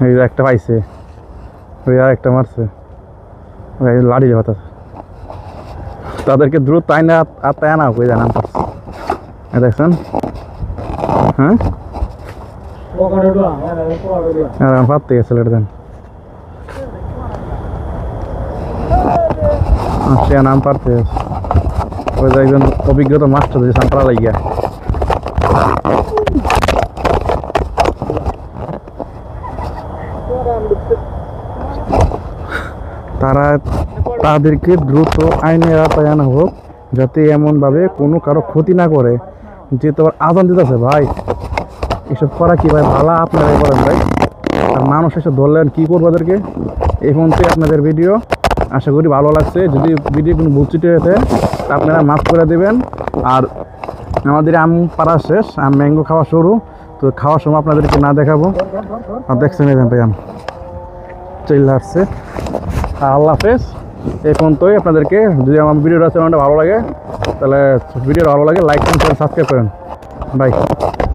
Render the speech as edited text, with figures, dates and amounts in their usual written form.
এই যে একটা পাইছে, ওই আর একটা মারছে, লাড়ি যাবে তাদেরকে দ্রুত আইনা আত্মায় আনা ওই জানান পারছে। দেখছেন? হ্যাঁ পারতে গেছে দেন সে নাম পারতে ওই যে একজন অভিজ্ঞতা মাস্টার যে সাঁতরা লাগিয়া তারা তাদেরকে দ্রুত আইনের আওতায় আনা হোক, যাতে এমনভাবে কোনো কারো ক্ষতি না করে। যে তোমার আজান দিতেছে ভাই, এসব করা কি ভাই ভালো আপনারাই করেন ভাই। আর মানুষ এসে ধরলেন কী করবো ওদেরকে। এই পর্যন্তই আপনাদের ভিডিও, আশা করি ভালো লাগছে। যদি ভিডিও কোনো ভুল ত্রুটি হয়েছে আপনারা মাফ করে দেবেন। আর আমাদের আম পাড়া শেষ, আম ম্যাঙ্গো খাওয়া শুরু, তো খাওয়ার সময় আপনাদেরকে না দেখাবো। আর দেখছেন এই ভাই আম চলে আসছে। আল্লাহ হাফেজ। এই পর্যন্তই। আপনাদেরকে যদি আমার ভিডিওটা চ্যানেলটা ভালো লাগে, তাহলে ভিডিওটা ভালো লাগে লাইক কমেন্ট সাবস্ক্রাইব করেন। বাই।